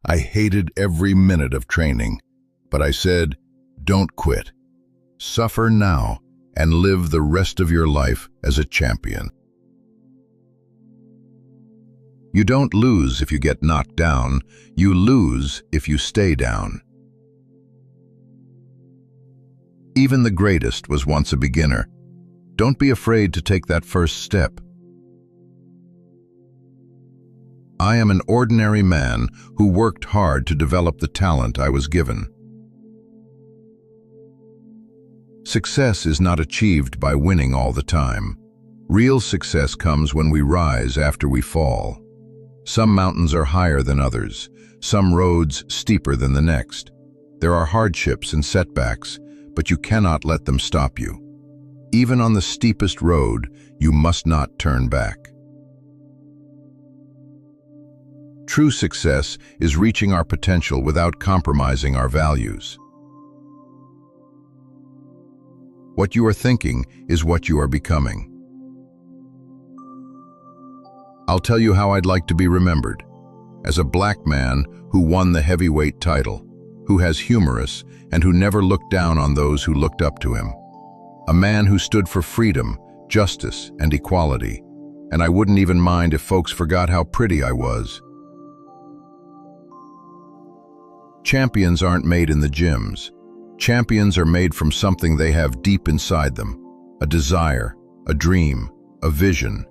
I hated every minute of training, but I said, don't quit. Suffer now and live the rest of your life as a champion. You don't lose if you get knocked down. You lose if you stay down. Even the greatest was once a beginner. Don't be afraid to take that first step. I am an ordinary man who worked hard to develop the talent I was given. Success is not achieved by winning all the time. Real success comes when we rise after we fall. Some mountains are higher than others, some roads steeper than the next. There are hardships and setbacks, but you cannot let them stop you. Even on the steepest road, you must not turn back. True success is reaching our potential without compromising our values. What you are thinking is what you are becoming. I'll tell you how I'd like to be remembered. As a black man who won the heavyweight title, who has humorous and who never looked down on those who looked up to him. A man who stood for freedom, justice, and equality. And I wouldn't even mind if folks forgot how pretty I was. Champions aren't made in the gyms. Champions are made from something they have deep inside them. A desire, a dream, a vision.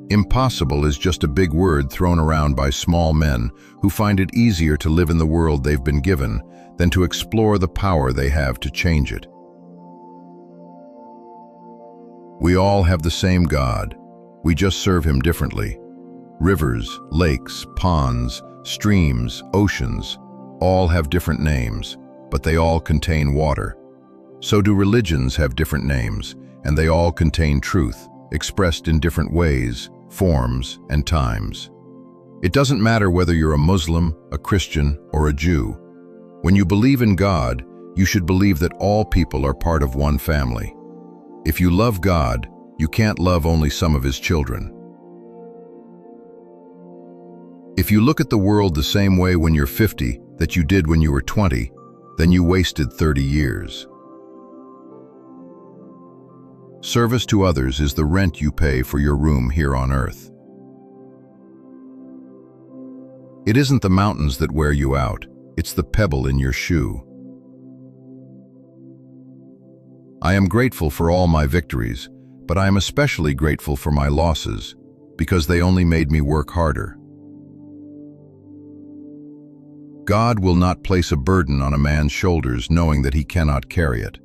Impossible is just a big word thrown around by small men who find it easier to live in the world they've been given than to explore the power they have to change it. We all have the same God. We just serve him differently. Rivers, lakes, ponds, streams, oceans, all have different names, but they all contain water. So do religions have different names, and they all contain truth, expressed in different ways, forms, and times. It doesn't matter whether you're a Muslim, a Christian, or a Jew. When you believe in God, you should believe that all people are part of one family. If you love God, you can't love only some of his children. If you look at the world the same way when you're 50 that you did when you were 20, then you wasted 30 years. Service to others is the rent you pay for your room here on earth. It isn't the mountains that wear you out, it's the pebble in your shoe. I am grateful for all my victories, but I am especially grateful for my losses, because they only made me work harder. God will not place a burden on a man's shoulders knowing that he cannot carry it.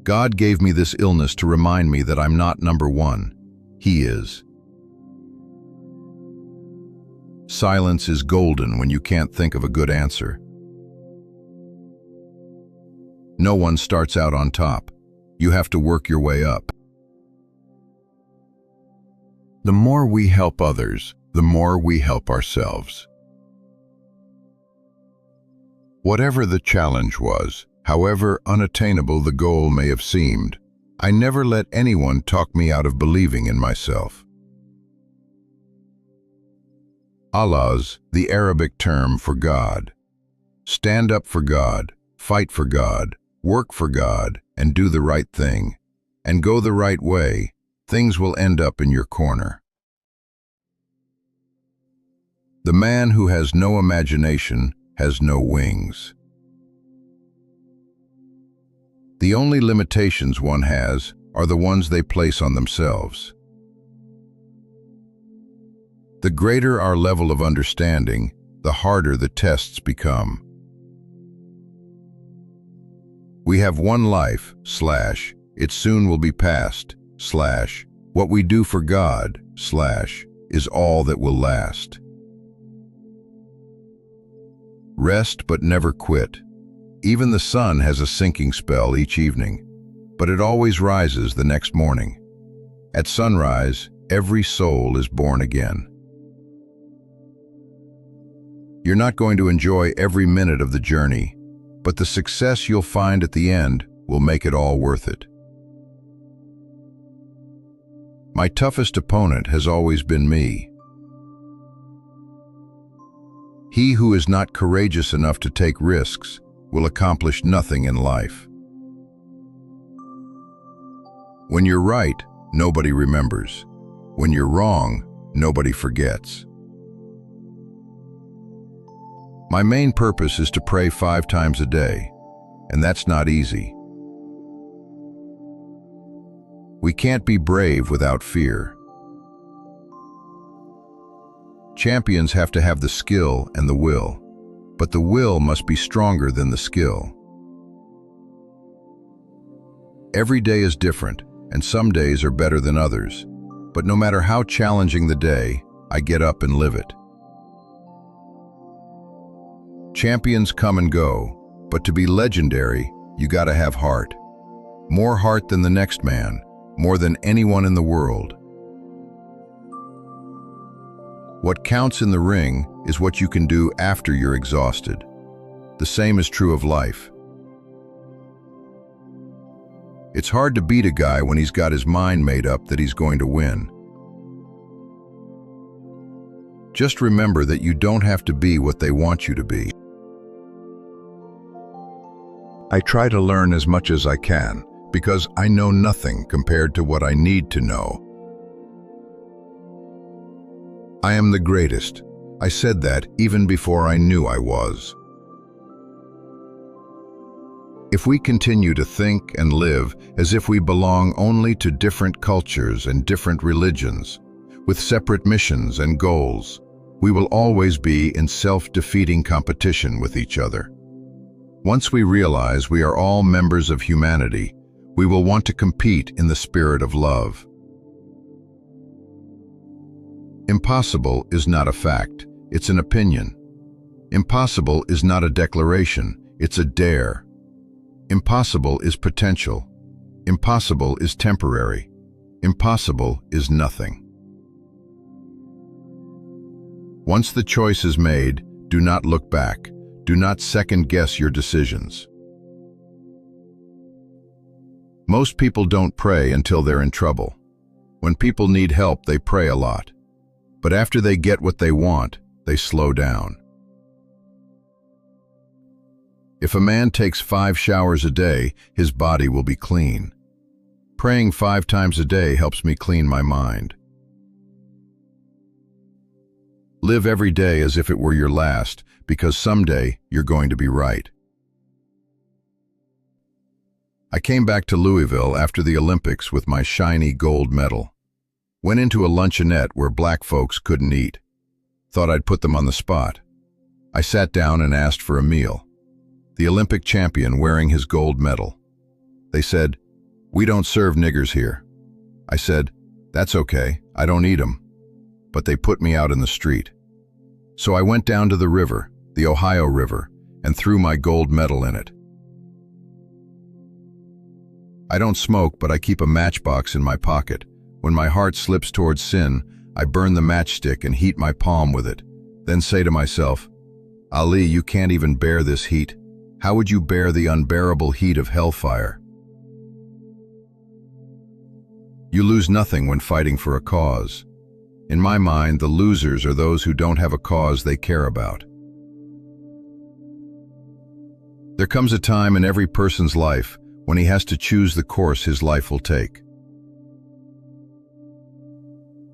God gave me this illness to remind me that I'm not number one. He is. Silence is golden when you can't think of a good answer. No one starts out on top. You have to work your way up. The more we help others, the more we help ourselves. Whatever the challenge was, however unattainable the goal may have seemed, I never let anyone talk me out of believing in myself. Allah's the Arabic term for God. Stand up for God, fight for God, work for God, and do the right thing, and go the right way. Things will end up in your corner. The man who has no imagination has no wings. The only limitations one has are the ones they place on themselves. The greater our level of understanding, the harder the tests become. We have one life, / it soon will be past, / what we do for God, / is all that will last. Rest but never quit. Even the sun has a sinking spell each evening, but it always rises the next morning. At sunrise, every soul is born again. You're not going to enjoy every minute of the journey, but the success you'll find at the end will make it all worth it. My toughest opponent has always been me. He who is not courageous enough to take risks will accomplish nothing in life. When you're right, nobody remembers. When you're wrong, nobody forgets. My main purpose is to pray 5 times a day, and that's not easy. We can't be brave without fear. Champions have to have the skill and the will, but the will must be stronger than the skill. Every day is different, and some days are better than others, but no matter how challenging the day, I get up and live it. Champions come and go, but to be legendary, you gotta have heart. More heart than the next man, more than anyone in the world. What counts in the ring is what you can do after you're exhausted. The same is true of life. It's hard to beat a guy when he's got his mind made up that he's going to win. Just remember that you don't have to be what they want you to be. I try to learn as much as I can, because I know nothing compared to what I need to know. I am the greatest. I said that even before I knew I was. If we continue to think and live as if we belong only to different cultures and different religions, with separate missions and goals, we will always be in self-defeating competition with each other. Once we realize we are all members of humanity, we will want to compete in the spirit of love. Impossible is not a fact, it's an opinion. Impossible is not a declaration, it's a dare. Impossible is potential. Impossible is temporary. Impossible is nothing. Once the choice is made, do not look back. Do not second-guess your decisions. Most people don't pray until they're in trouble. When people need help, they pray a lot. But after they get what they want, they slow down. If a man takes 5 showers a day, his body will be clean. Praying 5 times a day helps me clean my mind. Live every day as if it were your last, because someday you're going to be right. I came back to Louisville after the Olympics with my shiny gold medal. Went into a luncheonette where black folks couldn't eat. Thought I'd put them on the spot. I sat down and asked for a meal. The Olympic champion wearing his gold medal. They said, "We don't serve niggers here." I said, "That's okay, I don't eat 'em." But they put me out in the street. So I went down to the river, the Ohio River, and threw my gold medal in it. I don't smoke, but I keep a matchbox in my pocket. When my heart slips towards sin, I burn the matchstick and heat my palm with it, then say to myself, "Ali, you can't even bear this heat. How would you bear the unbearable heat of hellfire?" You lose nothing when fighting for a cause. In my mind, the losers are those who don't have a cause they care about. There comes a time in every person's life when he has to choose the course his life will take.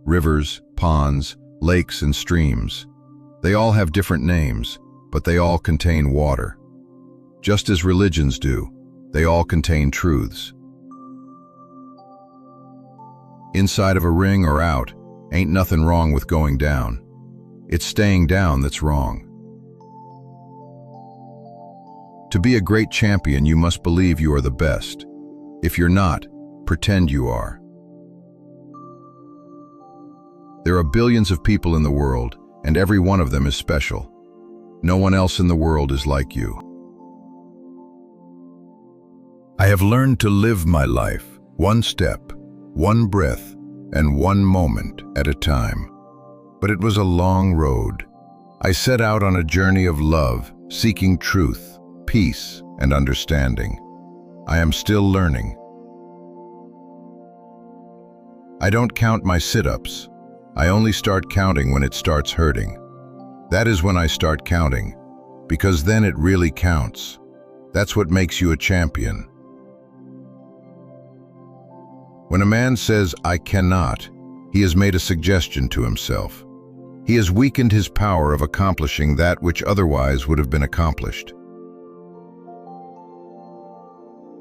Rivers, ponds, lakes, and streams, they all have different names, but they all contain water. Just as religions do, they all contain truths. Inside of a ring or out, ain't nothing wrong with going down. It's staying down that's wrong. To be a great champion, you must believe you are the best. If you're not, pretend you are. There are billions of people in the world, and every one of them is special. No one else in the world is like you. I have learned to live my life, one step, one breath, and one moment at a time. But it was a long road. I set out on a journey of love, seeking truth, peace, and understanding. I am still learning. I don't count my sit-ups. I only start counting when it starts hurting. That is when I start counting, because then it really counts. That's what makes you a champion. When a man says, "I cannot," he has made a suggestion to himself. He has weakened his power of accomplishing that which otherwise would have been accomplished.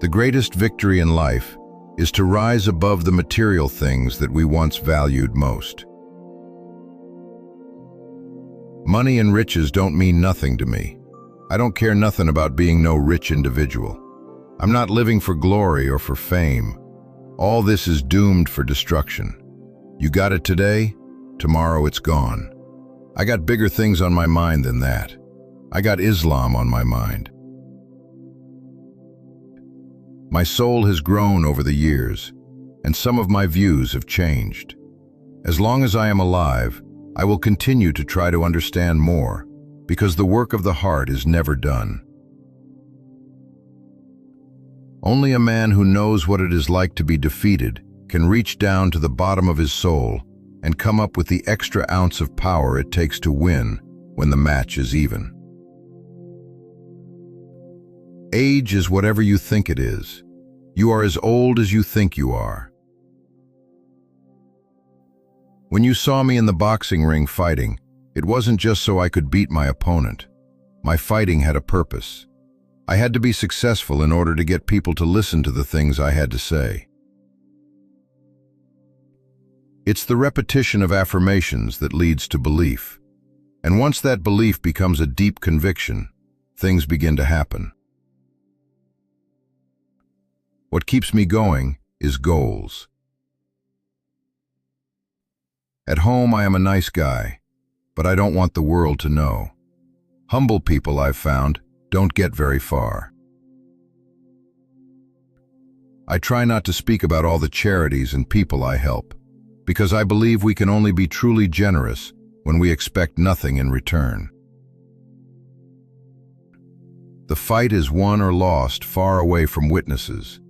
The greatest victory in life is to rise above the material things that we once valued most. Money and riches don't mean nothing to me. I don't care nothing about being no rich individual. I'm not living for glory or for fame. All this is doomed for destruction. You got it today, tomorrow it's gone. I got bigger things on my mind than that. I got Islam on my mind. My soul has grown over the years, and some of my views have changed. As long as I am alive, I will continue to try to understand more, because the work of the heart is never done. Only a man who knows what it is like to be defeated can reach down to the bottom of his soul and come up with the extra ounce of power it takes to win when the match is even. Age is whatever you think it is. You are as old as you think you are. When you saw me in the boxing ring fighting, it wasn't just so I could beat my opponent. My fighting had a purpose. I had to be successful in order to get people to listen to the things I had to say. It's the repetition of affirmations that leads to belief. And once that belief becomes a deep conviction, things begin to happen. What keeps me going is goals. At home, I am a nice guy, but I don't want the world to know. Humble people, I've found, don't get very far. I try not to speak about all the charities and people I help, because I believe we can only be truly generous when we expect nothing in return. The fight is won or lost far away from witnesses,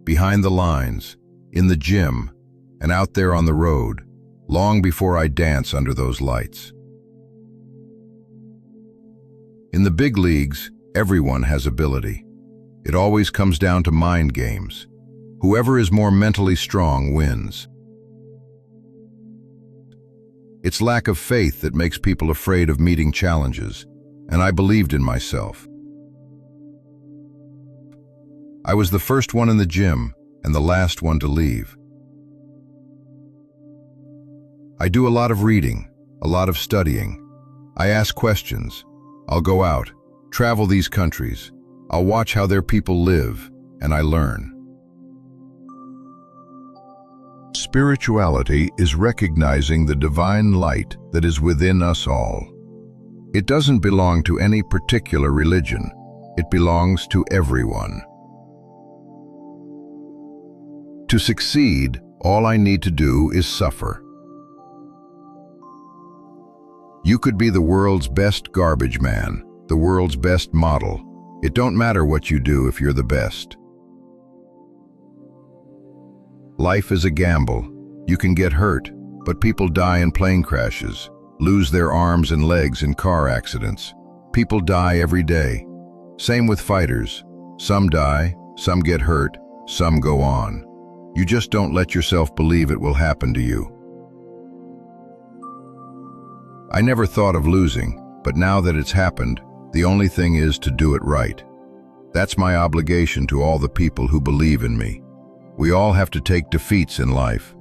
behind the lines, in the gym, and out there on the road, long before I dance under those lights. In the big leagues, everyone has ability. It always comes down to mind games. Whoever is more mentally strong wins. It's lack of faith that makes people afraid of meeting challenges, and I believed in myself. I was the first one in the gym and the last one to leave. I do a lot of reading, a lot of studying. I ask questions. I'll go out, travel these countries. I'll watch how their people live, and I learn. Spirituality is recognizing the divine light that is within us all. It doesn't belong to any particular religion. It belongs to everyone. To succeed, all I need to do is suffer. You could be the world's best garbage man, the world's best model. It don't matter what you do if you're the best. Life is a gamble. You can get hurt, but people die in plane crashes, lose their arms and legs in car accidents. People die every day. Same with fighters. Some die, some get hurt, some go on. You just don't let yourself believe it will happen to you. I never thought of losing, but now that it's happened, the only thing is to do it right. That's my obligation to all the people who believe in me. We all have to take defeats in life,